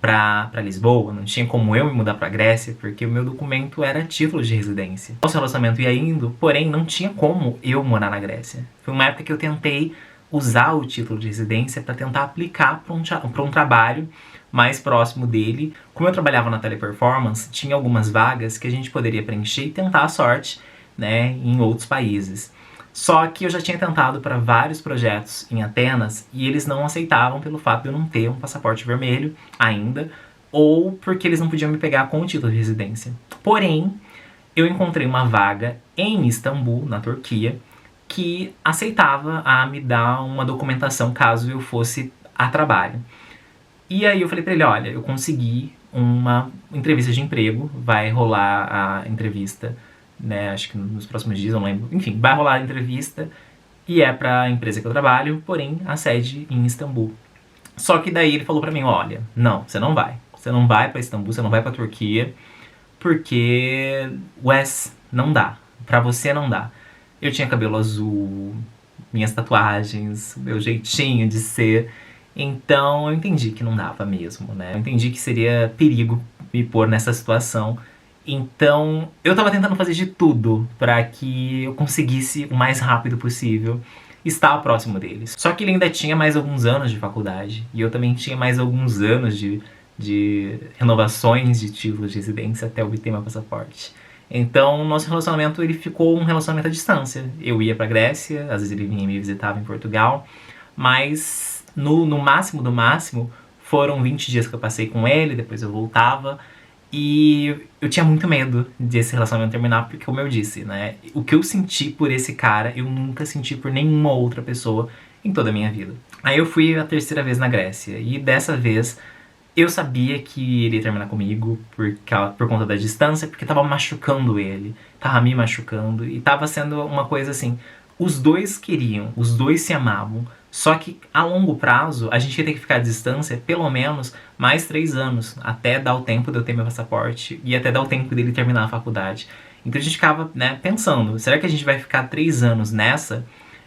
pra Lisboa, não tinha como eu me mudar pra Grécia, porque o meu documento era título de residência. Nosso relacionamento ia indo, porém não tinha como eu morar na Grécia. Foi uma época que eu tentei usar o título de residência para tentar aplicar para um trabalho mais próximo dele. Como eu trabalhava na Teleperformance, tinha algumas vagas que a gente poderia preencher e tentar a sorte, né, em outros países. Só que eu já tinha tentado para vários projetos em Atenas e eles não aceitavam pelo fato de eu não ter um passaporte vermelho ainda, ou porque eles não podiam me pegar com o título de residência. Porém, eu encontrei uma vaga em Istambul, na Turquia, que aceitava a me dar uma documentação caso eu fosse a trabalho. E aí eu falei pra ele, olha, eu consegui uma entrevista de emprego, vai rolar a entrevista, né, acho que nos próximos dias, não lembro. Enfim, vai rolar a entrevista e é pra empresa que eu trabalho, porém a sede em Istambul. Só que daí ele falou pra mim, olha, não, você não vai. Você não vai pra Istambul, você não vai pra Turquia, porque, Wes, não dá. Pra você não dá. Eu tinha cabelo azul, minhas tatuagens, meu jeitinho de ser. Então eu entendi que não dava mesmo, né? Eu entendi que seria perigo me pôr nessa situação. Então eu tava tentando fazer de tudo pra que eu conseguisse o mais rápido possível estar próximo deles. Só que ele ainda tinha mais alguns anos de faculdade e eu também tinha mais alguns anos de renovações de títulos de residência até obter meu passaporte. Então, o nosso relacionamento ele ficou um relacionamento à distância. Eu ia pra Grécia, às vezes ele vinha e me visitava em Portugal, mas no máximo do máximo foram 20 dias que eu passei com ele, depois eu voltava. E eu tinha muito medo desse relacionamento terminar, porque como eu disse, né, o que eu senti por esse cara, eu nunca senti por nenhuma outra pessoa em toda a minha vida. Aí eu fui a 3ª vez na Grécia, e dessa vez eu sabia que ele ia terminar comigo por conta da distância, porque tava machucando ele, tava me machucando, e tava sendo uma coisa assim, os dois queriam, os dois se amavam, só que a longo prazo a gente ia ter que ficar à distância pelo menos mais 3 anos, até dar o tempo de eu ter meu passaporte e até dar o tempo dele terminar a faculdade. Então a gente ficava, né, pensando, será que a gente vai ficar 3 anos nessa,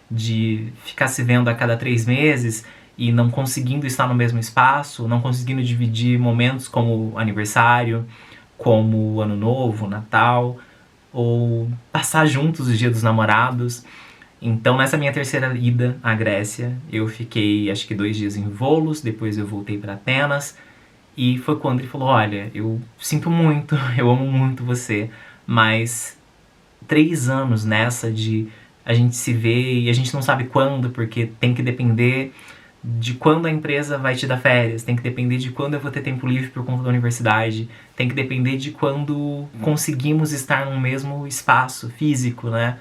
de ficar se vendo a cada 3 meses e não conseguindo estar no mesmo espaço, não conseguindo dividir momentos como aniversário, como Ano Novo, Natal, ou passar juntos os dias dos namorados. Então, nessa minha 3ª ida à Grécia, eu fiquei acho que 2 dias em Volos, depois eu voltei para Atenas, e foi quando ele falou, olha, eu sinto muito, eu amo muito você, mas 3 anos nessa de a gente se ver e a gente não sabe quando, porque tem que depender de quando a empresa vai te dar férias, tem que depender de quando eu vou ter tempo livre por conta da universidade, tem que depender de quando conseguimos estar no mesmo espaço físico, né?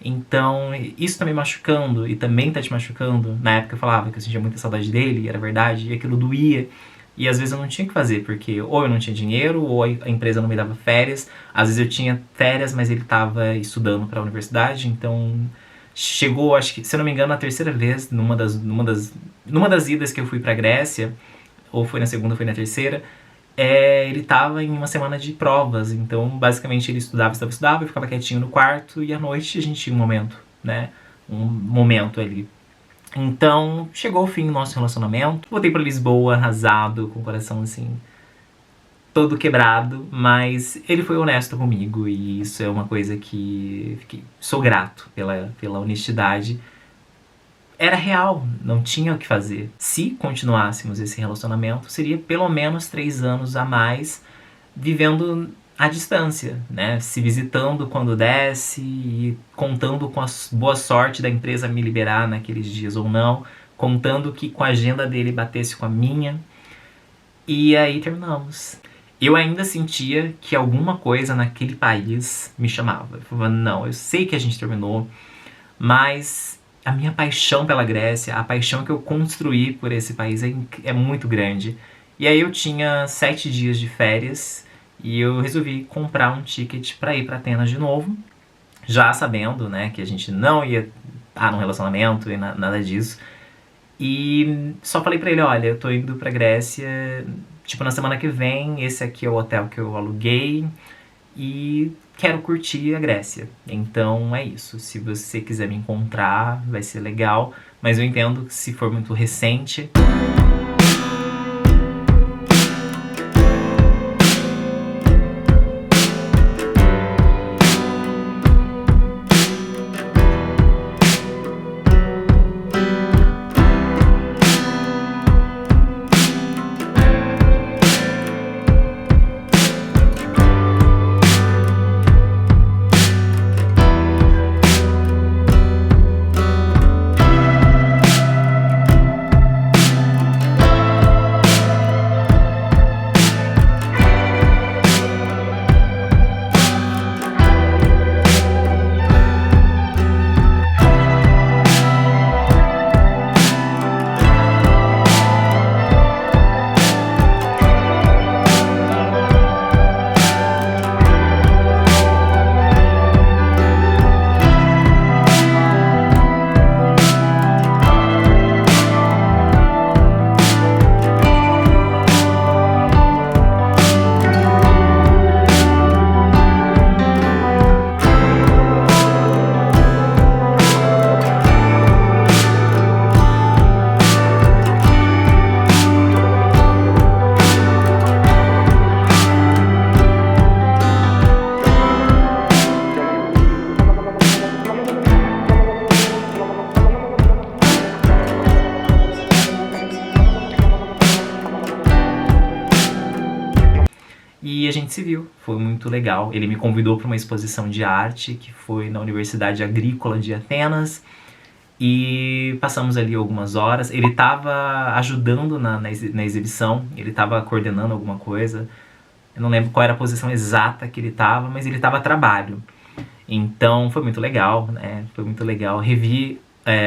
Então, isso tá me machucando e também tá te machucando. Na época eu falava que eu sentia muita saudade dele, e era verdade, e aquilo doía. E às vezes eu não tinha o que fazer, porque ou eu não tinha dinheiro, ou a empresa não me dava férias. Às vezes eu tinha férias, mas ele estava estudando para a universidade, então chegou, acho que, se eu não me engano, a terceira vez, numa das idas que eu fui pra Grécia, ou foi na segunda ou foi na terceira, ele estava em uma semana de provas, então basicamente ele estudava, eu ficava quietinho no quarto e à noite a gente tinha um momento, né? Um momento ali. Então chegou o fim do nosso relacionamento. Voltei pra Lisboa arrasado, com o coração assim, todo quebrado, mas ele foi honesto comigo e isso é uma coisa que sou grato pela honestidade. Era real, não tinha o que fazer. Se continuássemos esse relacionamento, seria pelo menos 3 anos a mais vivendo à distância, né? Se visitando quando desse e contando com a boa sorte da empresa me liberar naqueles dias ou não, contando que com a agenda dele batesse com a minha. E aí terminamos. Eu ainda sentia que alguma coisa naquele país me chamava. Eu falava, não, eu sei que a gente terminou, mas a minha paixão pela Grécia, a paixão que eu construí por esse país é muito grande. E aí eu tinha 7 dias de férias e eu resolvi comprar um ticket para ir para Atenas de novo, já sabendo, né, que a gente não ia estar num relacionamento e nada disso. E só falei pra ele, olha, eu tô indo pra Grécia, tipo, na semana que vem, esse aqui é o hotel que eu aluguei e quero curtir a Grécia. Então é isso, se você quiser me encontrar, vai ser legal, mas eu entendo que se for muito recente... E a gente se viu, foi muito legal. Ele me convidou para uma exposição de arte que foi na Universidade Agrícola de Atenas e passamos ali algumas horas. Ele estava ajudando na exibição, ele estava coordenando alguma coisa. Eu não lembro qual era a posição exata que ele estava, mas ele estava a trabalho. Então foi muito legal, né? Foi muito legal. Revi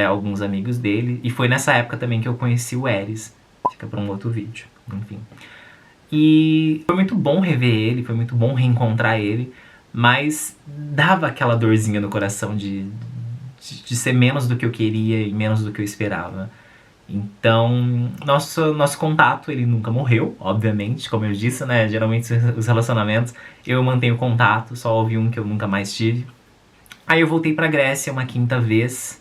alguns amigos dele e foi nessa época também que eu conheci o Eris. Fica para um outro vídeo, enfim. E foi muito bom rever ele, foi muito bom reencontrar ele, mas dava aquela dorzinha no coração de ser menos do que eu queria e menos do que eu esperava. Então, nosso contato, ele nunca morreu, obviamente, como eu disse, né? Geralmente os relacionamentos eu mantenho contato, só houve um que eu nunca mais tive. Aí eu voltei pra Grécia uma 5ª vez,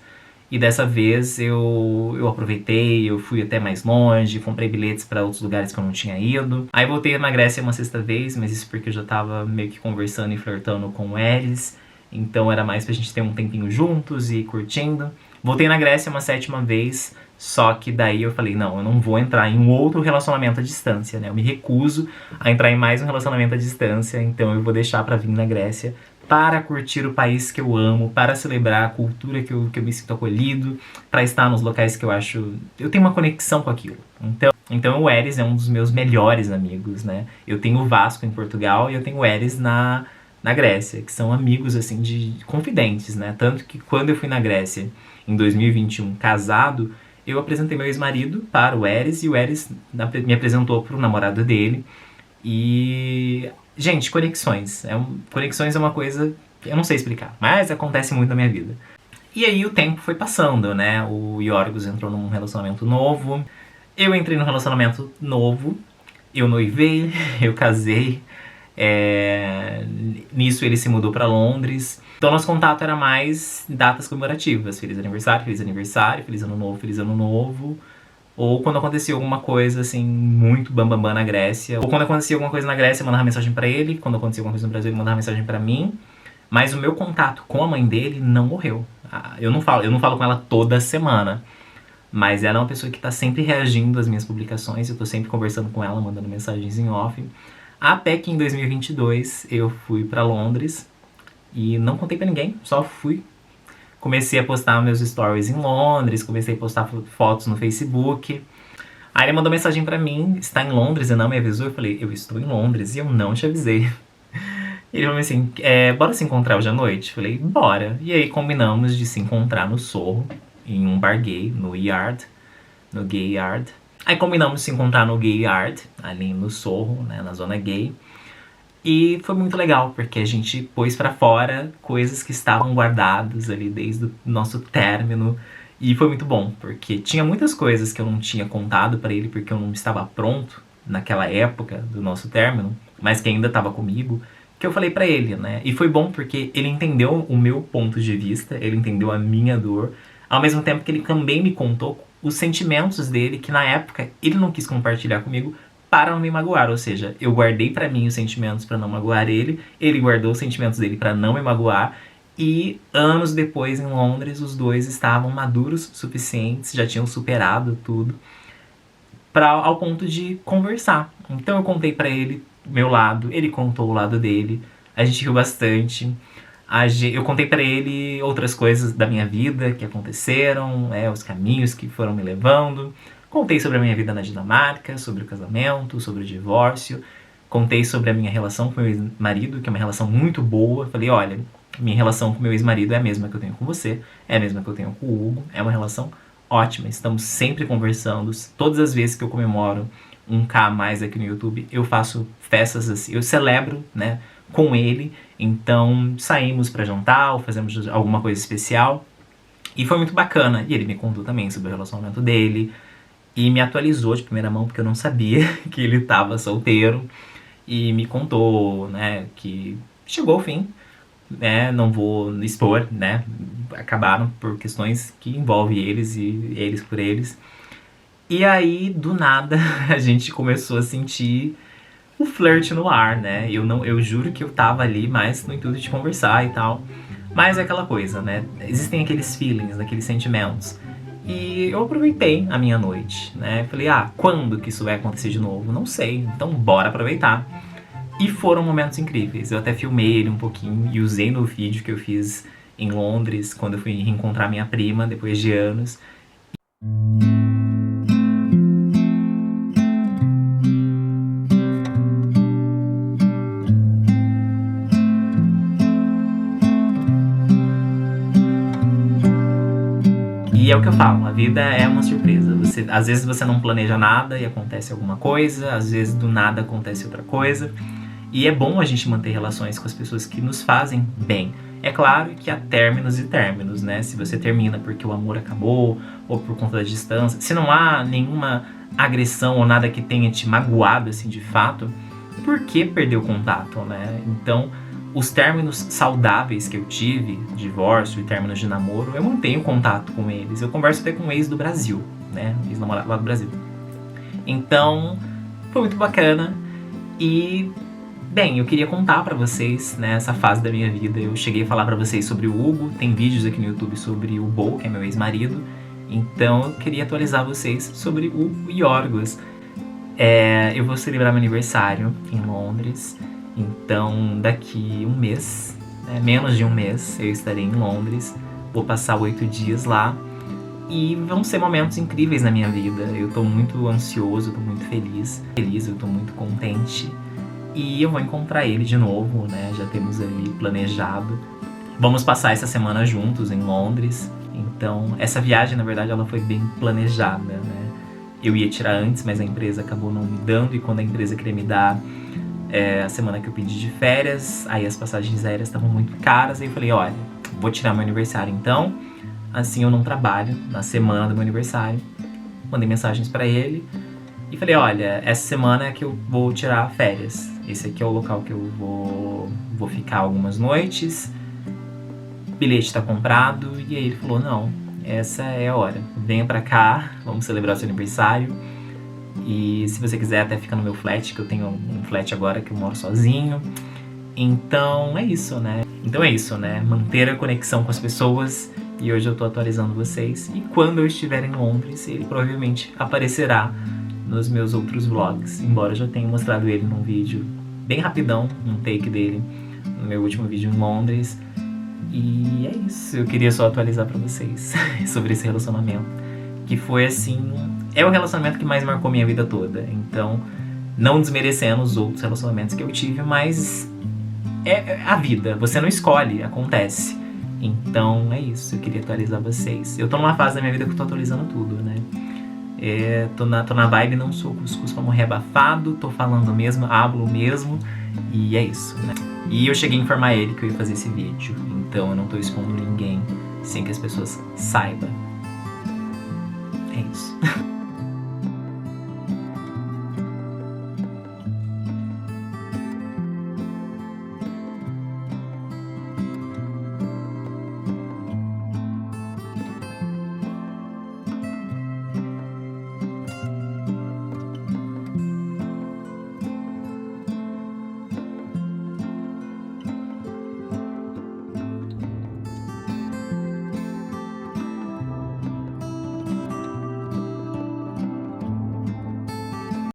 e dessa vez eu aproveitei, eu fui até mais longe, comprei bilhetes para outros lugares que eu não tinha ido. Aí voltei na Grécia uma 6ª vez, mas isso porque eu já tava meio que conversando e flertando com o Eris. Então era mais pra gente ter um tempinho juntos e curtindo. Voltei na Grécia uma 7ª vez, só que daí eu falei, não, eu não vou entrar em um outro relacionamento à distância, né? Eu me recuso a entrar em mais um relacionamento à distância, então eu vou deixar pra vir na Grécia para curtir o país que eu amo, para celebrar a cultura que eu me sinto acolhido, para estar nos locais que eu acho... Eu tenho uma conexão com aquilo. Então o Eres é um dos meus melhores amigos, né? Eu tenho o Vasco em Portugal e eu tenho o Eres na Grécia, que são amigos, assim, de confidentes, né? Tanto que quando eu fui na Grécia, em 2021, casado, eu apresentei meu ex-marido para o Eres e o Eres me apresentou para o namorado dele. E, gente, conexões. Conexões é uma coisa que eu não sei explicar, mas acontece muito na minha vida. E aí o tempo foi passando, né? O Yorgos entrou num relacionamento novo. Eu entrei num relacionamento novo. Eu noivei, eu casei. Nisso ele se mudou pra Londres. Então nosso contato era mais datas comemorativas. Feliz aniversário, feliz aniversário, feliz ano novo, feliz ano novo. Ou quando acontecia alguma coisa, assim, muito bambambam na Grécia. Ou quando acontecia alguma coisa na Grécia, eu mandava mensagem pra ele. Quando acontecia alguma coisa no Brasil, ele mandava mensagem pra mim. Mas o meu contato com a mãe dele não morreu. Eu não falo com ela toda semana. Mas ela é uma pessoa que tá sempre reagindo às minhas publicações. Eu tô sempre conversando com ela, mandando mensagens em off. Até que em 2022 eu fui pra Londres. E não contei pra ninguém, só fui. Comecei a postar meus stories em Londres, comecei a postar fotos no Facebook. Aí ele mandou mensagem pra mim, está em Londres e não me avisou. Eu falei, eu estou em Londres e eu não te avisei. Ele falou assim, bora se encontrar hoje à noite? Eu falei, bora. E aí combinamos de se encontrar no Sorro, em um bar gay, no Yard, no Gay Yard. Aí combinamos de se encontrar no Gay Yard, ali no Sorro, né, na zona gay. E foi muito legal, porque a gente pôs pra fora coisas que estavam guardadas ali desde o nosso término. E foi muito bom, porque tinha muitas coisas que eu não tinha contado pra ele, porque eu não estava pronto naquela época do nosso término, mas que ainda estava comigo, que eu falei pra ele, né? E foi bom porque ele entendeu o meu ponto de vista, ele entendeu a minha dor, ao mesmo tempo que ele também me contou os sentimentos dele, que na época ele não quis compartilhar comigo, para não me magoar, ou seja, eu guardei pra mim os sentimentos pra não magoar ele guardou os sentimentos dele pra não me magoar, e anos depois em Londres os dois estavam maduros o suficientes, já tinham superado tudo, ao ponto de conversar. Então eu contei pra ele meu lado, ele contou o lado dele, a gente riu bastante, eu contei pra ele outras coisas da minha vida que aconteceram, os caminhos que foram me levando. Contei sobre a minha vida na Dinamarca, sobre o casamento, sobre o divórcio. Contei sobre a minha relação com meu ex-marido, que é uma relação muito boa. Falei, olha, minha relação com meu ex-marido é a mesma que eu tenho com você, é a mesma que eu tenho com o Hugo, é uma relação ótima. Estamos sempre conversando. Todas as vezes que eu comemoro 1K a mais aqui no YouTube, eu faço festas assim, eu celebro, né, com ele. Então saímos pra jantar ou fazemos alguma coisa especial. E foi muito bacana. E ele me contou também sobre o relacionamento dele. E me atualizou de primeira mão, porque eu não sabia que ele estava solteiro. E me contou, né, que chegou ao fim, né, não vou expor, né, acabaram por questões que envolvem eles e eles por eles. E aí, do nada, a gente começou a sentir o flerte no ar, né, eu juro que eu tava ali mais no intuito de conversar e tal. Mas é aquela coisa, né, existem aqueles feelings, aqueles sentimentos. E eu aproveitei a minha noite, né? Falei, quando que isso vai acontecer de novo? Não sei, então bora aproveitar. E foram momentos incríveis. Eu até filmei ele um pouquinho e usei no vídeo que eu fiz em Londres, quando eu fui reencontrar minha prima, depois de anos. E é o que eu falo, a vida é uma surpresa. Às vezes você não planeja nada e acontece alguma coisa, às vezes do nada acontece outra coisa. E é bom a gente manter relações com as pessoas que nos fazem bem. É claro que há términos e términos, né? Se você termina porque o amor acabou, ou por conta da distância, se não há nenhuma agressão ou nada que tenha te magoado, assim, de fato, por que perder o contato, né? Então, os términos saudáveis que eu tive, divórcio e términos de namoro, eu mantenho contato com eles. Eu converso até com um ex do Brasil, né? Ex-namorado lá do Brasil. Então, foi muito bacana. E, bem, eu queria contar pra vocês, né, essa fase da minha vida. Eu cheguei a falar pra vocês sobre o Hugo. Tem vídeos aqui no YouTube sobre o Bo, que é meu ex-marido. Então, eu queria atualizar vocês sobre o Yorgos. Eu vou celebrar meu aniversário em Londres. Então, daqui um mês né? Menos de um mês eu estarei em Londres. Vou passar 8 dias lá. E vão ser momentos incríveis na minha vida. Eu tô muito ansioso, eu tô muito feliz, eu tô muito contente. E eu vou encontrar ele de novo, né? Já temos ali planejado. Vamos passar essa semana juntos em Londres. Então, essa viagem, na verdade, ela foi bem planejada, né? Eu ia tirar antes, mas a empresa acabou não me dando. E quando a empresa queria me dar a semana que eu pedi de férias, aí as passagens aéreas estavam muito caras. Aí eu falei, olha, vou tirar meu aniversário então. Assim eu não trabalho na semana do meu aniversário. Mandei mensagens pra ele e falei, olha, essa semana é que eu vou tirar férias. Esse aqui é o local que eu vou ficar algumas noites. O bilhete tá comprado. E aí ele falou, não, essa é a hora. Venha pra cá, vamos celebrar o seu aniversário. E se você quiser até fica no meu flat, que eu tenho um flat agora que eu moro sozinho. Então é isso, né? Manter a conexão com as pessoas. E hoje eu tô atualizando vocês. E quando eu estiver em Londres, ele provavelmente aparecerá nos meus outros vlogs. Embora eu já tenha mostrado ele num vídeo bem rapidão, um take dele, no meu último vídeo em Londres. E é isso, eu queria só atualizar pra vocês sobre esse relacionamento. Que foi assim, é o relacionamento que mais marcou minha vida toda. Então, não desmerecendo os outros relacionamentos que eu tive, mas é a vida, você não escolhe, acontece. Então é isso, eu queria atualizar vocês. Eu tô numa fase da minha vida que eu tô atualizando tudo, né? Tô na vibe, não sou cuscuz pra morrer abafado, tô falando mesmo, hablo mesmo, e é isso, né? E eu cheguei a informar ele que eu ia fazer esse vídeo, então eu não tô expondo ninguém sem que as pessoas saibam. É isso.